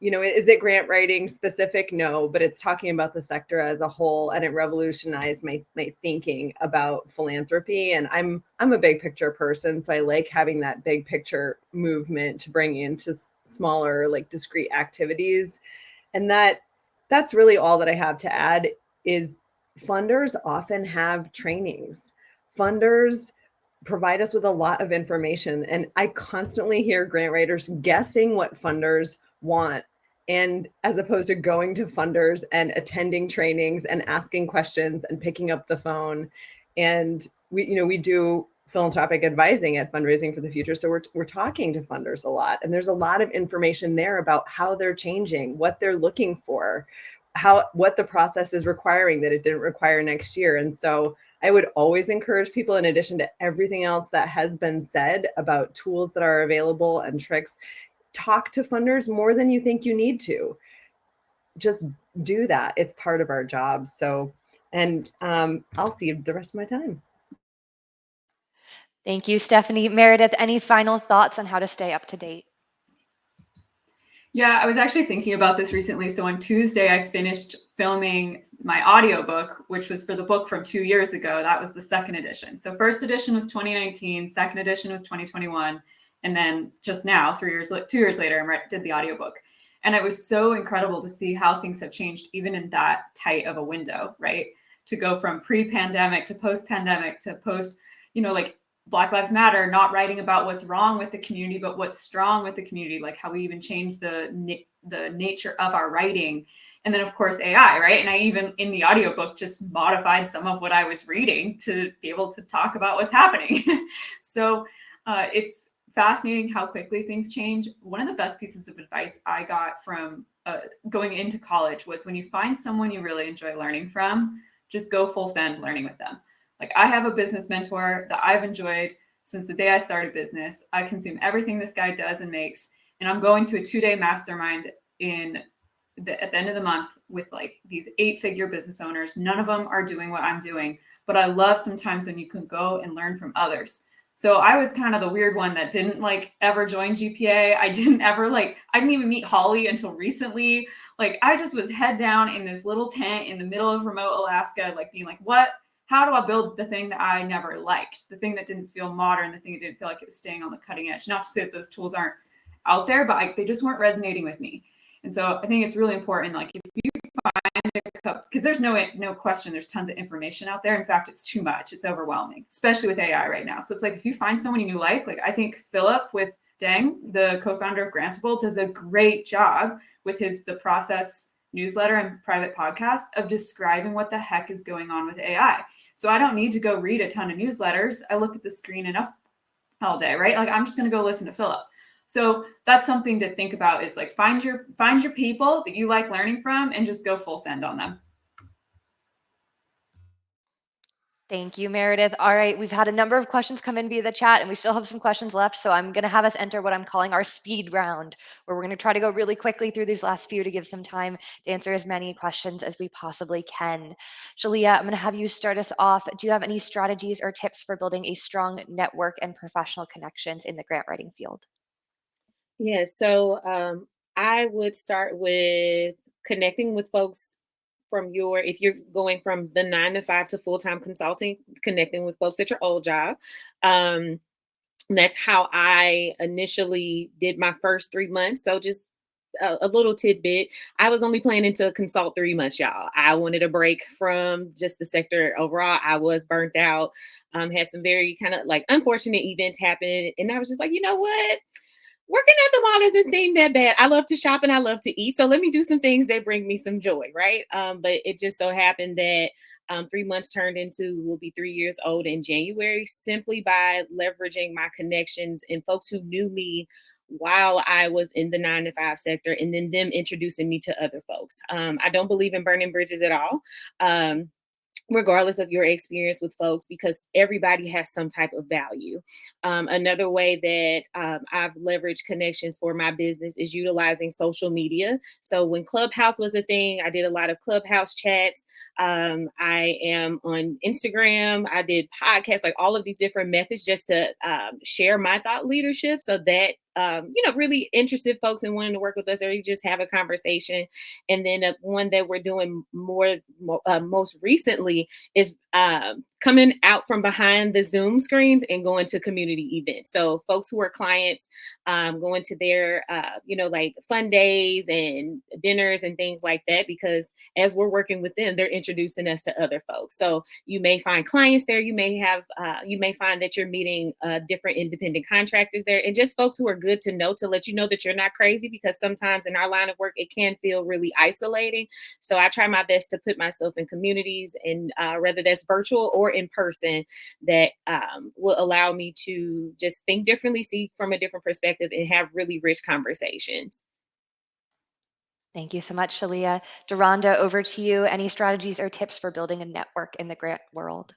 is it grant writing specific? No, but it's talking about the sector as a whole, and it revolutionized my thinking about philanthropy. And I'm a big picture person, so I like having that big picture movement to bring into smaller, like discrete activities. And that's really all that I have to add. Is funders often have trainings. Funders provide us with a lot of information, and I constantly hear grant writers guessing what funders want, and as opposed to going to funders and attending trainings and asking questions and picking up the phone. And we do philanthropic advising at Fundraising for the Future, so we're talking to funders a lot, and there's a lot of information there about how they're changing, what they're looking for, what the process is requiring that it didn't require next year. And so I would always encourage people, in addition to everything else that has been said about tools that are available and tricks, talk to funders more than you think you need to. Just do that. It's part of our job. So, and I'll see you the rest of my time. Thank you, Stephanie. Meredith, any final thoughts on how to stay up to date? Yeah, I was actually thinking about this recently. So on Tuesday, I finished filming my audiobook, which was for the book from 2 years ago. That was the second edition. So first edition was 2019, second edition was 2021. And then just now, 2 years later, I did the audiobook. And it was so incredible to see how things have changed, even in that tight of a window, right? To go from pre-pandemic to post-pandemic to post, like Black Lives Matter, not writing about what's wrong with the community, but what's strong with the community, like how we even change the nature of our writing. And then of course AI, right? And I even in the audiobook just modified some of what I was reading to be able to talk about what's happening. So it's fascinating how quickly things change. One of the best pieces of advice I got from going into college was when you find someone you really enjoy learning from, just go full send learning with them. Like I have a business mentor that I've enjoyed since the day I started business. I consume everything this guy does and makes, and I'm going to a 2-day mastermind at the end of the month with like these 8-figure business owners. None of them are doing what I'm doing, but I love sometimes when you can go and learn from others. So I was kind of the weird one that didn't like ever join GPA. I didn't even meet Hollly until recently. Like I just was head down in this little tent in the middle of remote Alaska, like being like, how do I build the thing that I never liked, the thing that didn't feel modern, the thing that didn't feel like it was staying on the cutting edge? Not to say that those tools aren't out there, but they just weren't resonating with me. And so I think it's really important, like if you find a couple, because there's no question, there's tons of information out there. In fact, it's too much. It's overwhelming, especially with AI right now. So it's like, if you find someone you like I think Philip with Deng, the co-founder of Grantable, does a great job with the process newsletter and private podcast of describing what the heck is going on with AI. So I don't need to go read a ton of newsletters. I look at the screen enough all day, right? Like I'm just going to go listen to Philip. So that's something to think about, is like find your people that you like learning from and just go full send on them. Thank you, Meredith. All right, we've had a number of questions come in via the chat, and we still have some questions left. So I'm going to have us enter what I'm calling our speed round, where we're going to try to go really quickly through these last few to give some time to answer as many questions as we possibly can. Sheleia, I'm going to have you start us off. Do you have any strategies or tips for building a strong network and professional connections in the grant writing field? Yeah, so I would start with connecting with folks if you're going from the 9 to 5 to full-time consulting, connecting with folks at your old job. That's how I initially did my first 3 months. So just a little tidbit. I was only planning to consult 3 months, y'all. I wanted a break from just the sector overall. I was burnt out, had some very kind of like unfortunate events happen. And I was just like, you know what? Working at the mall doesn't seem that bad. I love to shop and I love to eat. So let me do some things that bring me some joy, right? But it just so happened that 3 months turned into, will be 3 years old in January, simply by leveraging my connections and folks who knew me while I was in the 9 to 5 sector, and then them introducing me to other folks. I don't believe in burning bridges at all. Regardless of your experience with folks, because everybody has some type of value. Another way that I've leveraged connections for my business is utilizing social media. So when Clubhouse was a thing, I did a lot of Clubhouse chats. I am on Instagram. I did podcasts, like all of these different methods just to share my thought leadership, so that really interested folks in wanting to work with us, or you just have a conversation. And then one that we're doing most recently is coming out from behind the Zoom screens and going to community events. So folks who are clients, going to their, like fun days and dinners and things like that, because as we're working with them, they're introducing us to other folks. So you may find clients there. You may find that you're meeting different independent contractors there, and just folks who are good to know, to let you know that you're not crazy, because sometimes in our line of work, it can feel really isolating. So I try my best to put myself in communities, and whether that's virtual or in person, that will allow me to just think differently, see from a different perspective, and have really rich conversations. Thank you so much, Sheleia. DeaRonda, over to you. Any strategies or tips for building a network in the grant world?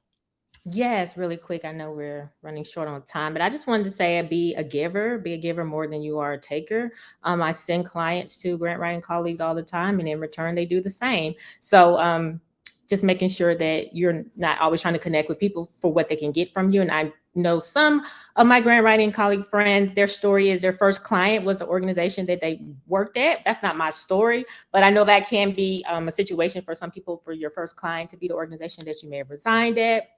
Yes, really quick. I know we're running short on time, but I just wanted to say, be a giver more than you are a taker. I send clients to grant writing colleagues all the time, and in return, they do the same. So just making sure that you're not always trying to connect with people for what they can get from you. And I know some of my grant writing colleague friends, their story is their first client was an organization that they worked at. That's not my story, but I know that can be a situation for some people, for your first client to be the organization that you may have resigned at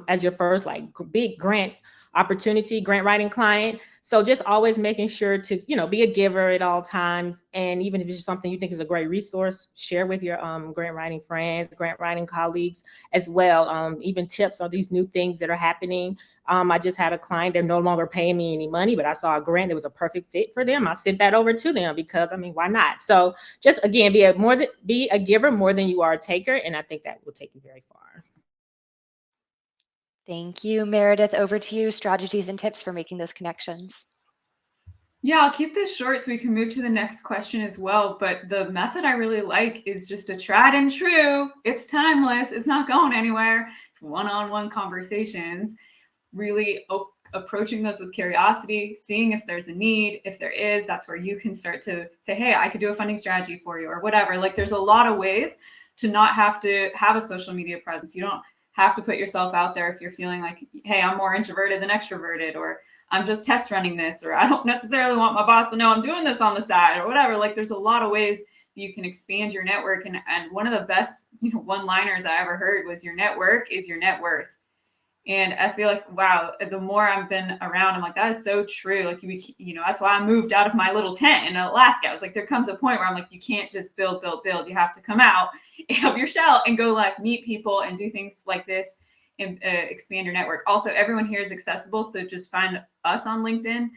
as your first like big grant opportunity grant writing client. So just always making sure to, be a giver at all times. And even if it's something you think is a great resource, share with your grant writing friends, grant writing colleagues as well. Even tips on these new things that are happening. I just had a client, they're no longer paying me any money, but I saw a grant that was a perfect fit for them. I sent that over to them because, why not? So just, again, be a giver more than you are a taker. And I think that will take you very far. Thank you, Meredith. Over to you, strategies and tips for making those connections. Yeah, I'll keep this short so we can move to the next question as well. But the method I really like is just a tried and true. It's timeless. It's not going anywhere. It's one-on-one conversations, really approaching those with curiosity, seeing if there's a need. If there is, that's where you can start to say, hey, I could do a funding strategy for you or whatever. Like there's a lot of ways to not have to have a social media presence. You don't have to put yourself out there if you're feeling like, hey, I'm more introverted than extroverted, or I'm just test running this, or I don't necessarily want my boss to know I'm doing this on the side or whatever. Like there's a lot of ways that you can expand your network. And one of the best, one-liners I ever heard was, your network is your net worth. And I feel like, wow, the more I've been around, I'm like, that is so true. Like, that's why I moved out of my little tent in Alaska. I was like, there comes a point where I'm like, you can't just build. You have to come out of your shell and go like meet people and do things like this and expand your network. Also, everyone here is accessible. So just find us on LinkedIn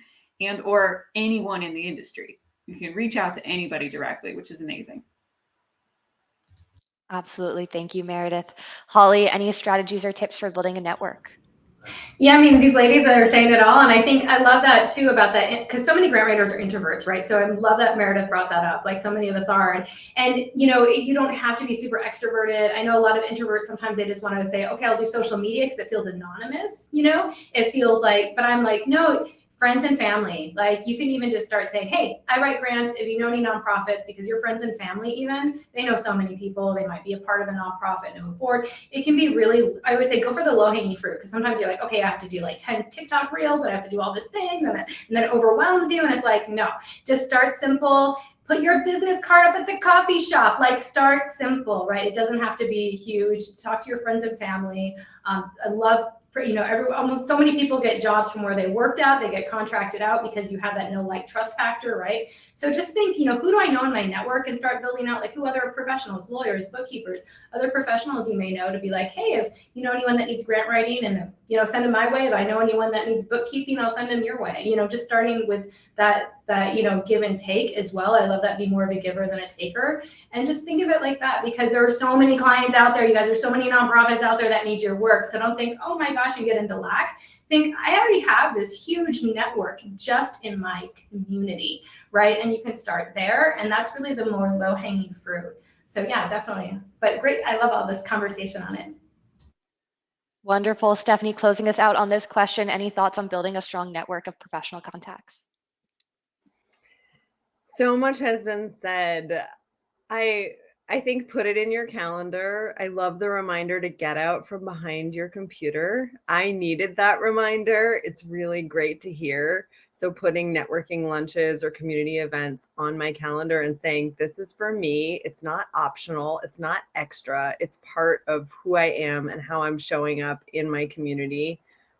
and or anyone in the industry. You can reach out to anybody directly, which is amazing. Absolutely. Thank you, Meredith. Hollly, any strategies or tips for building a network? Yeah, these ladies are saying it all. And I think I love that too about that, because so many grant writers are introverts, right? So I love that Meredith brought that up, like so many of us are. And you don't have to be super extroverted. I know a lot of introverts, sometimes they just want to say, okay, I'll do social media because it feels anonymous, it feels like, but I'm like, no, friends and family. Like you can even just start saying, hey, I write grants. If you know any nonprofits, because your friends and family, even they know so many people, they might be a part of a nonprofit, know a board. It can be really, I always say, go for the low hanging fruit. Because sometimes you're like, okay, I have to do like 10 TikTok reels and I have to do all these things. And then it overwhelms you. And it's like, no, just start simple. Put your business card up at the coffee shop. Like start simple, right? It doesn't have to be huge. Talk to your friends and family. I love, almost so many people get jobs from where they worked out, they get contracted out because you have that no like trust factor, right? So just think, who do I know in my network, and start building out like who other professionals, lawyers, bookkeepers, other professionals you may know, to be like, hey, if you know anyone that needs grant writing, and send them my way. If I know anyone that needs bookkeeping, I'll send them your way. Just starting with that give and take as well. I love that. Be more of a giver than a taker, and just think of it like that, because there are so many clients out there. You guys are so many nonprofits out there that need your work. So don't think, oh my gosh, and get into lack. Think, I already have this huge network just in my community, right? And you can start there, and that's really the more low-hanging fruit. So yeah, definitely. But great, I love all this conversation on it. Wonderful. Stephanie, closing us out on this question, any thoughts on building a strong network of professional contacts? So much has been said. I think put it in your calendar. I love the reminder to get out from behind your computer. I needed that reminder. It's really great to hear. So putting networking lunches or community events on my calendar and saying, this is for me. It's not optional. It's not extra. It's part of who I am and how I'm showing up in my community.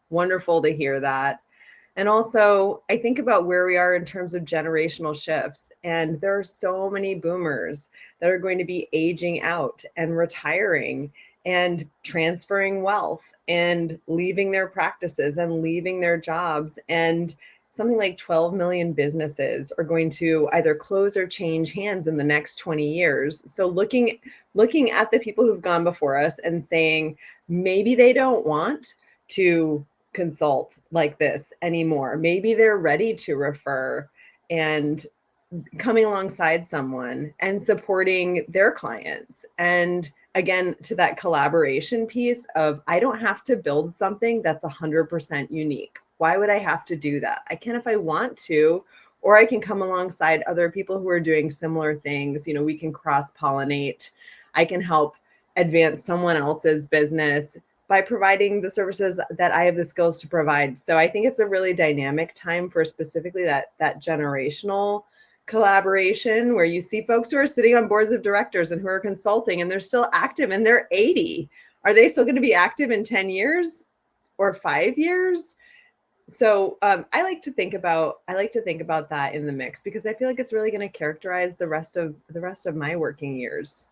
Wonderful to hear that. And also, I think about where we are in terms of generational shifts. And there are so many boomers that are going to be aging out and retiring and transferring wealth and leaving their practices and leaving their jobs. And something like 12 million businesses are going to either close or change hands in the next 20 years. So looking at the people who've gone before us and saying, maybe they don't want to consult like this anymore. Maybe they're ready to refer, and coming alongside someone and supporting their clients. And again, to that collaboration piece of, I don't have to build something that's 100% unique. Why would I have to do that? I can if I want to, or I can come alongside other people who are doing similar things. We can cross-pollinate. I can help advance someone else's business by providing the services that I have the skills to provide. So I think it's a really dynamic time for specifically that generational collaboration, where you see folks who are sitting on boards of directors and who are consulting, and they're still active, and they're 80. Are they still going to be active in 10 years or 5 years? So I like to think about that in the mix, because I feel like it's really going to characterize the rest of my working years.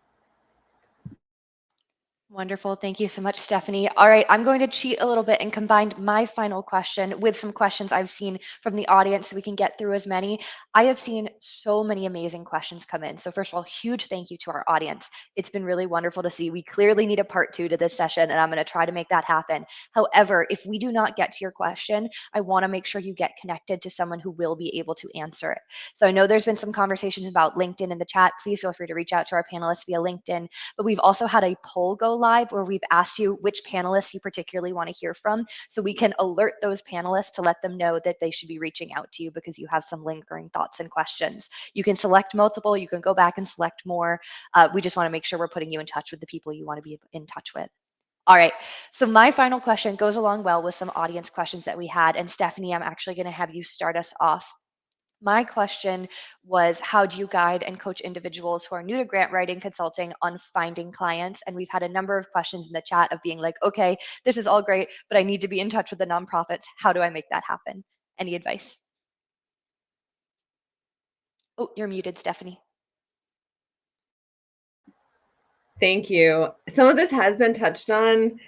Wonderful. Thank you so much, Stephanie. All right, I'm going to cheat a little bit and combine my final question with some questions I've seen from the audience so we can get through as many. I have seen so many amazing questions come in. So first of all, huge thank you to our audience. It's been really wonderful to see. We clearly need a part 2 to this session, and I'm going to try to make that happen. However, if we do not get to your question, I want to make sure you get connected to someone who will be able to answer it. So I know there's been some conversations about LinkedIn in the chat. Please feel free to reach out to our panelists via LinkedIn. But we've also had a poll go live where we've asked you which panelists you particularly want to hear from, so we can alert those panelists to let them know that they should be reaching out to you because you have some lingering thoughts and questions. You can select multiple, you can go back and select more. We just want to make sure we're putting you in touch with the people you want to be in touch with. All right, so my final question goes along well with some audience questions that we had. And Stephanie, I'm actually going to have you start us off. My question was, how do you guide and coach individuals who are new to grant writing consulting on finding clients? And we've had a number of questions in the chat of being like, okay, this is all great, but I need to be in touch with the nonprofits. How do I make that happen? Any advice? Oh, you're muted, Stephanie. Thank you. Some of this has been touched on.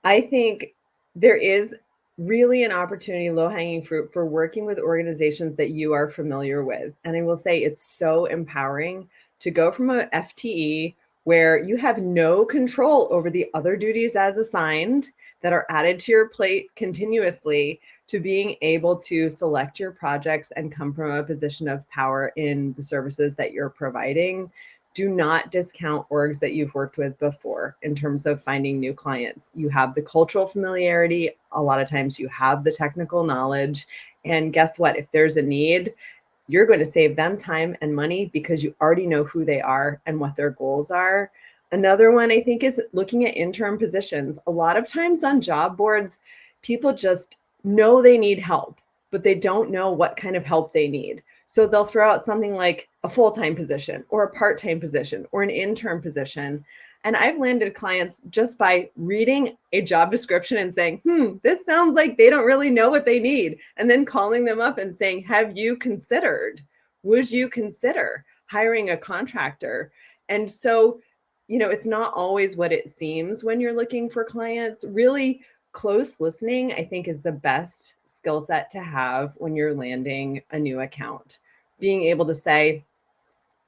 I think there is really an opportunity, low-hanging fruit, for working with organizations that you are familiar with. And I will say it's so empowering to go from a FTE where you have no control over the other duties as assigned that are added to your plate continuously, to being able to select your projects and come from a position of power in the services that you're providing. Do not discount orgs that you've worked with before in terms of finding new clients. You have the cultural familiarity. A lot of times you have the technical knowledge. And guess what? If there's a need, you're going to save them time and money because you already know who they are and what their goals are. Another one, I think, is looking at interim positions. A lot of times on job boards, people just know they need help, but they don't know what kind of help they need. So they'll throw out something like a full-time position or a part-time position or an intern position. And I've landed clients just by reading a job description and saying, this sounds like they don't really know what they need. And then calling them up and saying, would you consider hiring a contractor? And so, it's not always what it seems when you're looking for clients. Really, close listening, I think, is the best skill set to have when you're landing a new account. Being able to say,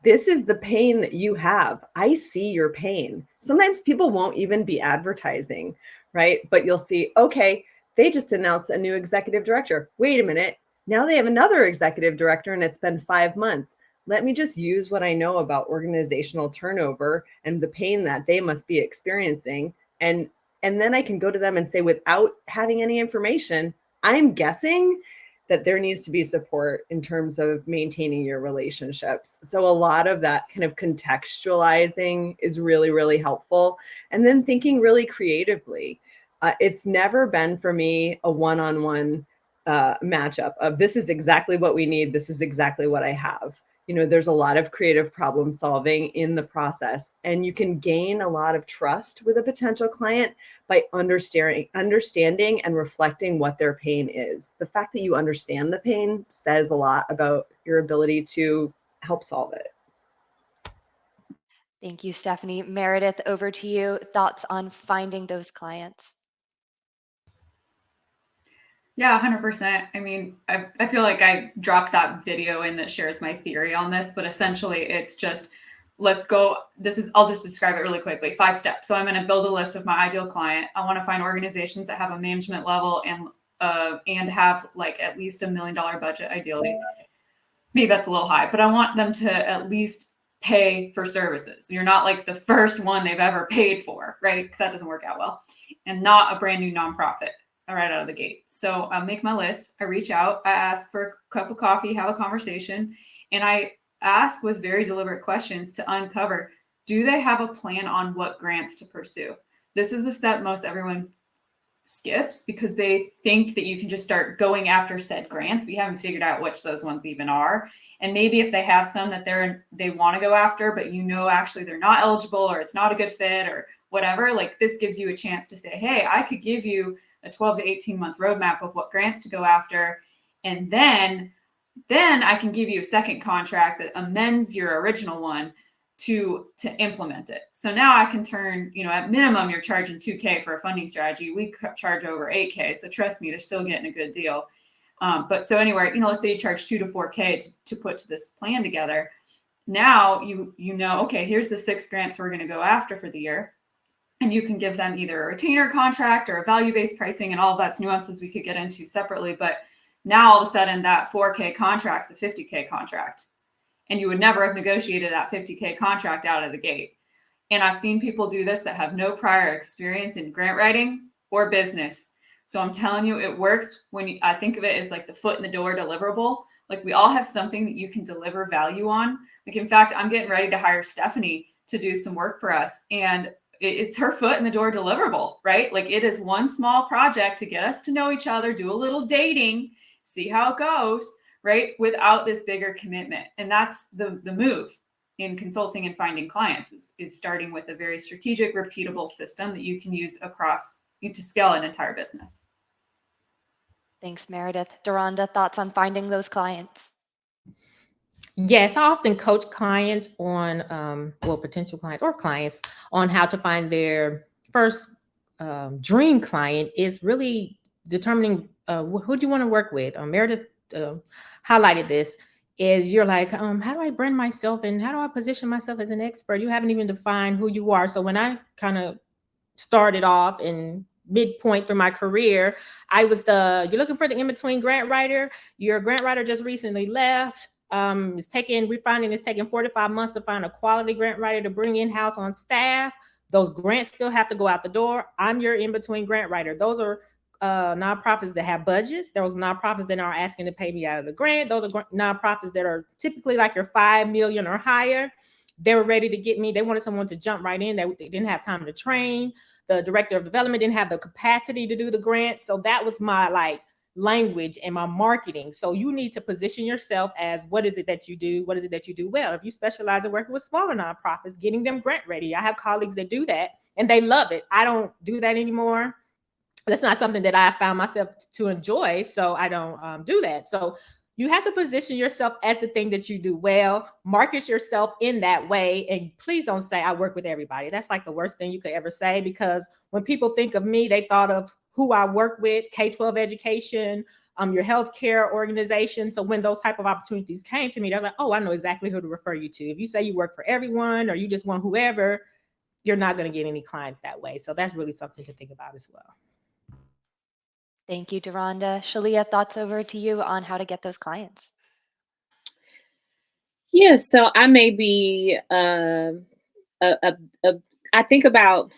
this is the pain that you have. I see your pain. Sometimes people won't even be advertising, right? But you'll see, okay, they just announced a new executive director. Wait a minute. Now they have another executive director and it's been 5 months. Let me just use what I know about organizational turnover and the pain that they must be experiencing. And then I can go to them and say, without having any information, I'm guessing that there needs to be support in terms of maintaining your relationships. So a lot of that kind of contextualizing is really, really helpful. And then thinking really creatively. It's never been for me a one-on-one matchup of this is exactly what we need. This is exactly what I have. There's a lot of creative problem solving in the process, and you can gain a lot of trust with a potential client by understanding and reflecting what their pain is. The fact that you understand the pain says a lot about your ability to help solve it. Thank you, Stephanie. Meredith, over to you. Thoughts on finding those clients? Yeah, 100%. I mean, I feel like I dropped that video in that shares my theory on this, but essentially it's just, let's go. I'll just describe it really quickly. 5 steps. So I'm going to build a list of my ideal client. I want to find organizations that have a management level and have like at least $1 million budget, ideally. Maybe that's a little high, but I want them to at least pay for services. You're not like the first one they've ever paid for, right? Because that doesn't work out well. And not a brand new nonprofit right out of the gate. So I make my list. I reach out. I ask for a cup of coffee, have a conversation, and I ask with very deliberate questions to uncover, do they have a plan on what grants to pursue? This is the step most everyone skips because they think that you can just start going after said grants, but you haven't figured out which those ones even are. And maybe if they have some that they want to go after, but actually they're not eligible or it's not a good fit or whatever, like this gives you a chance to say, hey, I could give you a 12 to 18 month roadmap of what grants to go after. And then I can give you a second contract that amends your original one to implement it. So now I can turn, at minimum, you're charging $2,000 for a funding strategy. We charge over $8,000. So trust me, they're still getting a good deal. But so anywhere, let's say you charge $2,000 to $4,000 to put this plan together. Now you know, okay, here's the 6 grants we're going to go after for the year. And you can give them either a retainer contract or a value-based pricing, and all of that's nuances we could get into separately. But now all of a sudden that $4,000 contract's a $50,000 contract. And you would never have negotiated that $50,000 contract out of the gate. And I've seen people do this that have no prior experience in grant writing or business. So I'm telling you, it works when I think of it as like the foot in the door deliverable. Like we all have something that you can deliver value on. Like, in fact, I'm getting ready to hire Stephanie to do some work for us. And it's her foot in the door deliverable, right? Like it is one small project to get us to know each other, do a little dating, see how it goes, right? Without this bigger commitment. And that's the move in consulting and finding clients is starting with a very strategic, repeatable system that you can use across to scale an entire business. Thanks, Meredith. DeaRonda, thoughts on finding those clients? Yes, I often coach clients on, potential clients or clients on how to find their first dream client is really determining who do you want to work with. Meredith highlighted this. Is you're like, how do I brand myself and how do I position myself as an expert? You haven't even defined who you are. So when I kind of started off in midpoint through my career, I was you're looking for the in-between grant writer. Your grant writer just recently left. It's taking 4 to 5 months to find a quality grant writer to bring in-house on staff. Those grants still have to go out the door. I'm your in-between grant writer. Those are nonprofits that have budgets. Those nonprofits that are asking to pay me out of the grant. Those are nonprofits that are typically like your 5 million or higher. They were ready to get me. They wanted someone to jump right in. They didn't have time to train. The director of development didn't have the capacity to do the grant. So that was my language and my marketing. So you need to position yourself as what is it that you do? What is it that you do well? If you specialize in working with smaller nonprofits, getting them grant ready. I have colleagues that do that and they love it. I don't do that anymore. That's not something that I found myself to enjoy. So I don't do that. So you have to position yourself as the thing that you do well, market yourself in that way. And please don't say I work with everybody. That's like the worst thing you could ever say, because when people think of me, they thought of who I work with, K-12 education, your healthcare organization. So when those type of opportunities came to me, I was like, oh, I know exactly who to refer you to. If you say you work for everyone or you just want whoever, you're not going to get any clients that way. So that's really something to think about as well. Thank you, DeaRonda. Sheleia, thoughts over to you on how to get those clients. Yeah, so I may be, I think about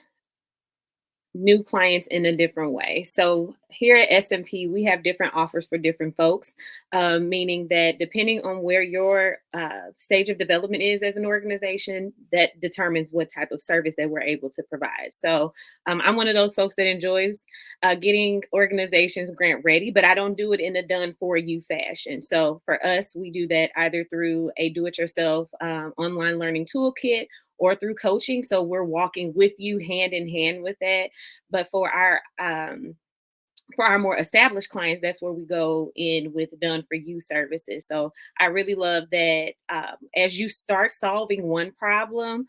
new clients in a different way. So here at SMP, we have different offers for different folks, meaning that depending on where your stage of development is as an organization, that determines what type of service that we're able to provide. So I'm one of those folks that enjoys getting organizations grant ready, but I don't do it in a done for you fashion. So for us, we do that either through a do-it-yourself online learning toolkit or through coaching. So we're walking with you hand in hand with that. But for our more established clients, that's where we go in with done for you services. So I really love that as you start solving one problem,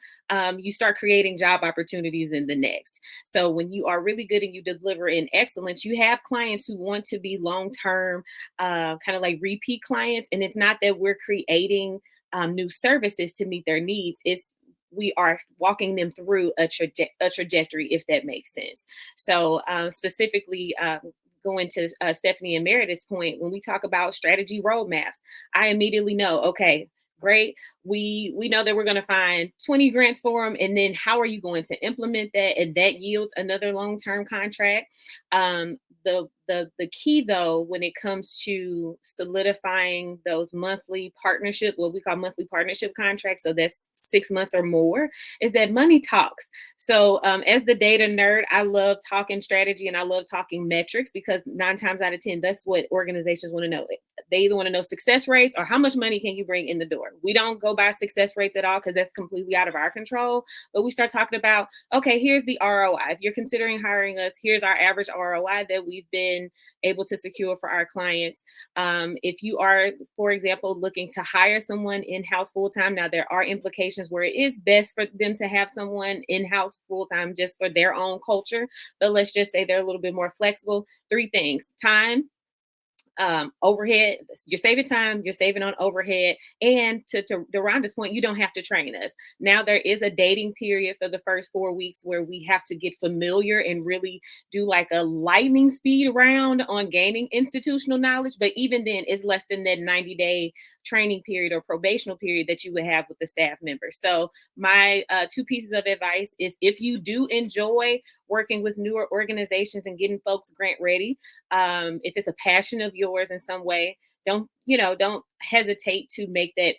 you start creating job opportunities in the next. So when you are really good and you deliver in excellence, you have clients who want to be long-term, kind of like repeat clients. And it's not that we're creating new services to meet their needs. We are walking them through a trajectory, if that makes sense. So specifically going to Stephanie and Meredith's point, when we talk about strategy roadmaps, I immediately know, okay, great. We know that we're going to find 20 grants for them. And then how are you going to implement that? And that yields another long-term contract. The key, though, when it comes to solidifying those monthly partnership, what we call monthly partnership contracts, so that's 6 months or more, is that money talks. So as the data nerd, I love talking strategy and I love talking metrics, because 9 times out of 10, that's what organizations want to know. They either want to know success rates or how much money can you bring in the door. We don't go by success rates at all because that's completely out of our control. But we start talking about, okay, here's the ROI. If you're considering hiring us, here's our average ROI that we've been able to secure for our clients. If you are, for example, looking to hire someone in-house full-time, now there are implications where it is best for them to have someone in-house full-time just for their own culture. But let's just say they're a little bit more flexible. 3 things: time, overhead. You're saving time, you're saving on overhead, and to DeaRonda's point, you don't have to train us. Now there is a dating period for the first 4 weeks where we have to get familiar and really do like a lightning speed round on gaining institutional knowledge. But even then, it's less than that 90-day training period or probational period that you would have with the staff members. So my 2 pieces of advice is, if you do enjoy working with newer organizations and getting folks grant ready, if it's a passion of yours in some way, don't hesitate to make that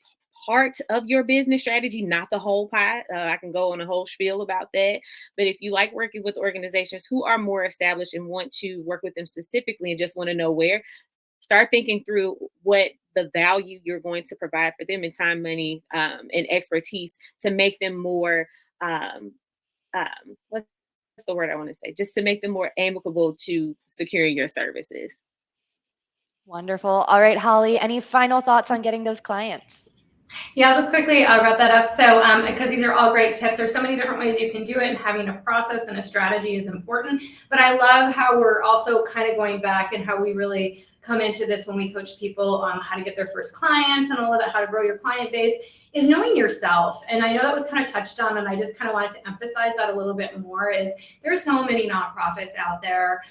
part of your business strategy, not the whole pie. I can go on a whole spiel about that. But if you like working with organizations who are more established and want to work with them specifically and just want to know where, start thinking through what the value you're going to provide for them in time, money, and expertise to make them more, what's the word I want to say? Just to make them more amicable to securing your services. Wonderful. All right, Holley, any final thoughts on getting those clients? Yeah, just quickly, I'll wrap that up. So, because these are all great tips, there's so many different ways you can do it, and having a process and a strategy is important. But I love how we're also kind of going back and how we really come into this when we coach people on how to get their first clients and all of that, how to grow your client base, is knowing yourself. And I know that was kind of touched on, and I just kind of wanted to emphasize that a little bit more, is there's so many nonprofits out there.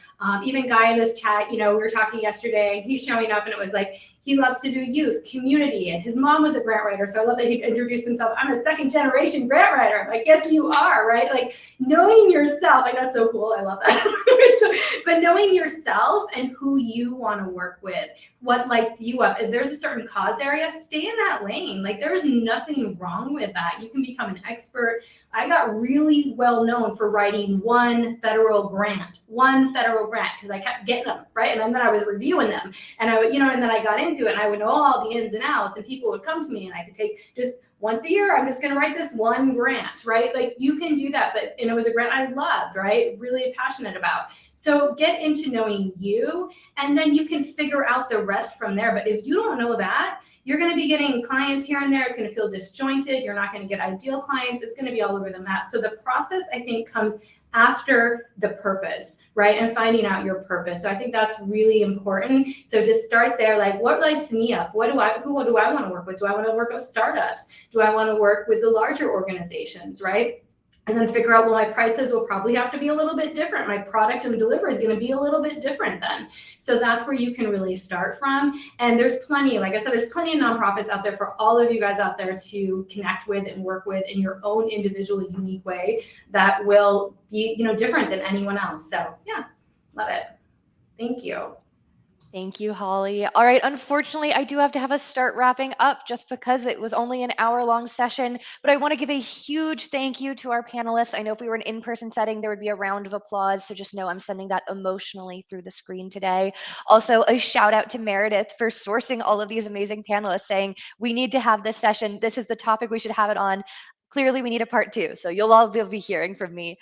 Even Guy in this chat, we were talking yesterday, and he's showing up, and it was like, he loves to do youth, community, and his mom was a grant writer. So I love that he introduced himself. I'm a 2nd generation grant writer. I'm like, yes, you are, right? Like, knowing yourself, like, that's so cool. I love that. But knowing yourself and who you want to work with, what lights you up. If there's a certain cause area, stay in that lane. Like, there's nothing wrong with that. You can become an expert. I got really well known for writing one federal grant, because I kept getting them, right? And then I was reviewing them, and I would, and then I got into it, and I would know all the ins and outs, and people would come to me, and I could take just once a year, I'm just going to write this one grant, right? Like, you can do that, and it was a grant I loved, right? Really passionate about. So get into knowing you, and then you can figure out the rest from there. But if you don't know that, you're going to be getting clients here and there. It's going to feel disjointed. You're not going to get ideal clients. It's going to be all over the map. So the process, I think, comes after the purpose, right? And finding out your purpose. So I think that's really important. So just start there. Like, what lights me up? Who do I want to work with? Do I want to work with startups? Do I want to work with the larger organizations, right? And then figure out, well, my prices will probably have to be a little bit different. My product and delivery is going to be a little bit different then. So that's where you can really start from. And there's plenty, like I said, there's plenty of nonprofits out there for all of you guys out there to connect with and work with in your own individually unique way that will be, different than anyone else. So yeah, love it. Thank you. Thank you, Holley. All right, unfortunately, I do have to have us start wrapping up just because it was only an hour-long session, but I want to give a huge thank you to our panelists. I know if we were in an in-person setting, there would be a round of applause, so just know I'm sending that emotionally through the screen today. Also, a shout out to Meredith for sourcing all of these amazing panelists, saying, we need to have this session. This is the topic we should have it on. Clearly, we need a part 2, so you'll all be hearing from me.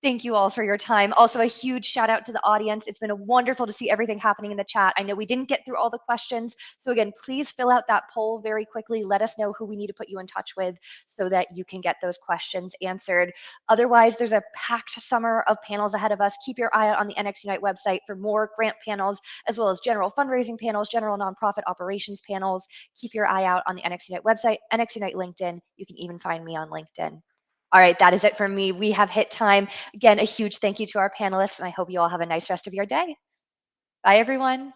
Thank you all for your time. Also, a huge shout out to the audience. It's been wonderful to see everything happening in the chat. I know we didn't get through all the questions. So again, please fill out that poll very quickly. Let us know who we need to put you in touch with so that you can get those questions answered. Otherwise, there's a packed summer of panels ahead of us. Keep your eye out on the NX Unite website for more grant panels, as well as general fundraising panels, general nonprofit operations panels. Keep your eye out on the NX Unite website, NX Unite LinkedIn. You can even find me on LinkedIn. All right, that is it for me. We have hit time. Again, a huge thank you to our panelists, and I hope you all have a nice rest of your day. Bye, everyone.